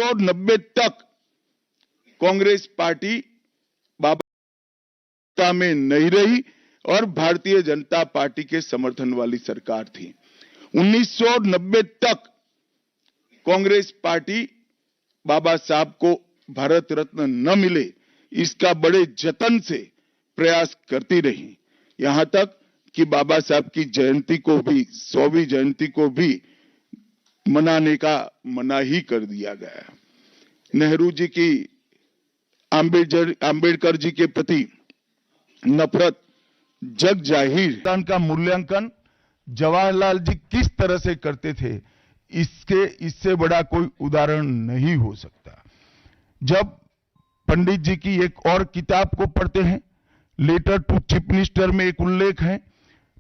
1990 तक कांग्रेस पार्टी बाबा में नहीं रही और भारतीय जनता पार्टी के समर्थन वाली सरकार थी। 1990 तक कांग्रेस पार्टी बाबा साहब को भारत रत्न न मिले इसका बड़े जतन से प्रयास करती रही, यहां तक कि बाबा साहब की जयंती को भी 100वीं जयंती को भी मनाने का मना ही कर दिया गया। नेहरू जी की आंबेडकर जी के प्रति नफरत जग जाहिर। का मूल्यांकन जवाहरलाल जी किस तरह से करते थे इससे बड़ा कोई उदाहरण नहीं हो सकता। जब पंडित जी की एक और किताब को पढ़ते हैं, लेटर टू चीफ मिनिस्टर में एक उल्लेख है,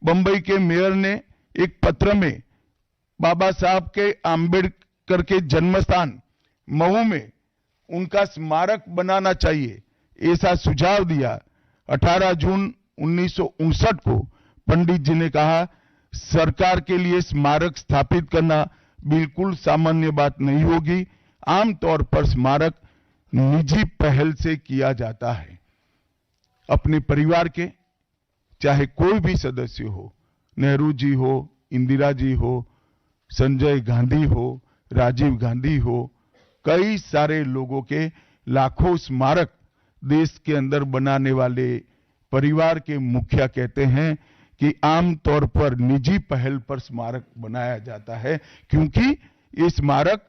बंबई के मेयर ने एक पत्र में बाबा साहब के आंबेडकर के जन्मस्थान महू में उनका स्मारक बनाना चाहिए ऐसा सुझाव दिया। 18 जून 1959 को पंडित जी ने कहा, सरकार के लिए स्मारक स्थापित करना बिल्कुल सामान्य बात नहीं होगी। आमतौर पर स्मारक निजी पहल से किया जाता है। अपने परिवार के चाहे कोई भी सदस्य हो, नेहरू जी हो, इंदिरा जी हो, संजय गांधी हो, राजीव गांधी हो, कई सारे लोगों के लाखों स्मारक देश के अंदर बनाने वाले परिवार के मुखिया कहते हैं कि आमतौर पर निजी पहल पर स्मारक बनाया जाता है, क्योंकि ये स्मारक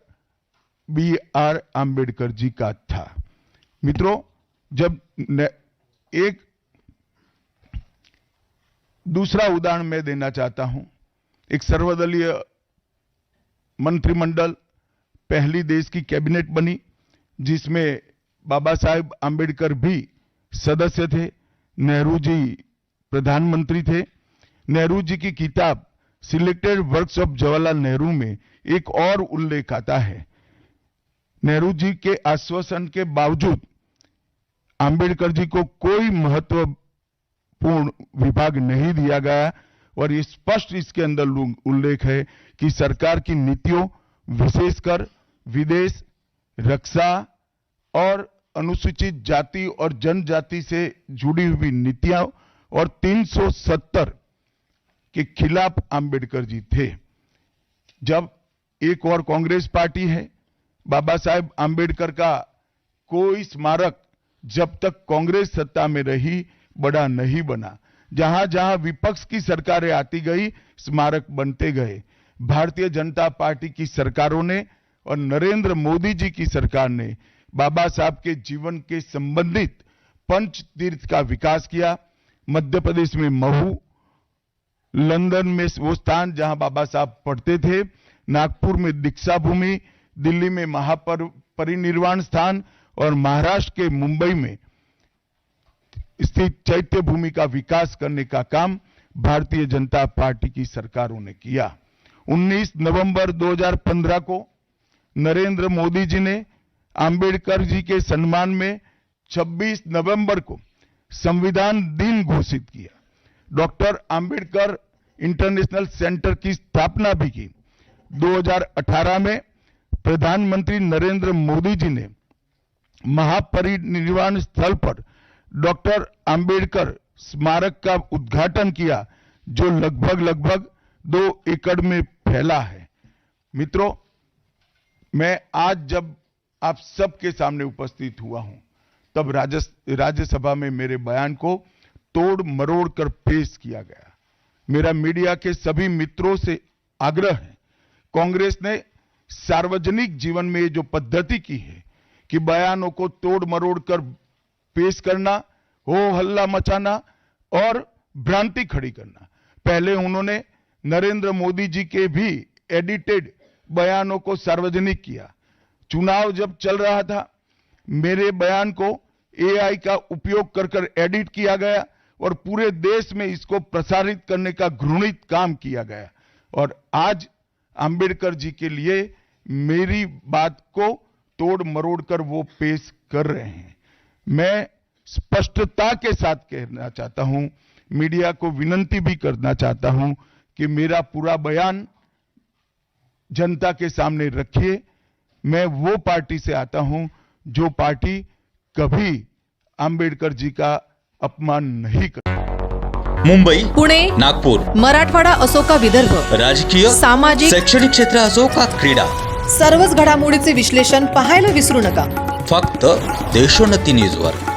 B.R. आंबेडकर जी का था। मित्रों, जब एक दूसरा उदाहरण मैं देना चाहता हूं, एक सर्वदलीय मंत्रिमंडल पहली देश की कैबिनेट बनी जिसमें बाबा साहेब आंबेडकर भी सदस्य थे, नेहरू जी प्रधानमंत्री थे। नेहरू जी की किताब selected works of Jawaharlal Nehru में एक और उल्लेख आता है। नेहरू जी के आश्वासन के बावजूद आंबेडकर जी को कोई महत्वपूर्ण विभाग नहीं दिया गया और ये स्पष्ट इसके अंदर उल्लेख है कि सरकार की नीतियों, विशेषकर विदेश, रक्षा और अनुसूचित जाति और जनजाति से जुड़ी हुई नीतियां और 370 के खिलाफ आंबेडकर जी थे। जब एक और कांग्रेस पार्टी है, बाबा साहेब आंबेडकर का कोई स्मारक जब तक कांग्रेस सत्ता में रही बड़ा नहीं बना। जहां जहां विपक्ष की सरकारें आती गई, स्मारक बनते गए। भारतीय जनता पार्टी की सरकारों ने और नरेंद्र मोदी जी की सरकार ने बाबा साहब के जीवन के संबंधित पंच तीर्थ का विकास किया। मध्य प्रदेश में महू, लंदन में वो स्थान जहां बाबा साहब पढ़ते थे, नागपुर में दीक्षा भूमि, दिल्ली में महापरिनिर्वाण स्थान और महाराष्ट्र के मुंबई में स्थित चैत्य भूमि का विकास करने का काम भारतीय जनता पार्टी की सरकारों ने किया। 19 नवंबर 2015 को नरेंद्र मोदी जी ने आंबेडकर जी के सम्मान में 26 नवंबर को संविधान दिन घोषित किया। डॉक्टर आंबेडकर इंटरनेशनल सेंटर की स्थापना भी की। 2018 में प्रधानमंत्री नरेंद्र मोदी जी ने महापरिनिर्वाण स्थल पर डॉक्टर आंबेडकर स्मारक का उद्घाटन किया, जो लगभग 2 एकड़ में फैला है। मित्रों, मैं आज जब आप सबके सामने उपस्थित हुआ हूं, तब राज्यसभा में मेरे बयान को तोड़ मरोड़ कर पेश किया गया। मेरा मीडिया के सभी मित्रों से आग्रह है, कांग्रेस ने सार्वजनिक जीवन में जो पद्धति की है कि बयानों को तोड़ मरोड़ कर पेश करना, हो हल्ला मचाना और भ्रांति खड़ी करना। पहले उन्होंने नरेंद्र मोदी जी के भी एडिटेड बयानों को सार्वजनिक किया। चुनाव जब चल रहा था, मेरे बयान को AI का उपयोग कर एडिट किया गया और पूरे देश में इसको प्रसारित करने का घृणित काम किया गया। और आज आंबेडकर जी के लिए मेरी बात को तोड़ मरोड़ कर वो पेश कर रहे हैं। मैं स्पष्टता के साथ कहना चाहता हूं, मीडिया को विनती भी करना चाहता हूं कि मेरा पूरा बयान जनता के सामने रखिए। मैं वो पार्टी से आता हूं जो पार्टी कभी आंबेडकर जी का अपमान नहीं करती। मुंबई, पुणे, नागपूर, मराठवाडा असो का विदर्भ, राजकीय, सामाजिक, शैक्षणिक क्षेत्र असो का क्रीडा, सर्वच घडामोडीचे विश्लेषण पाहायला विसरू नका. फक्त देशोन्नती न्यूजवर.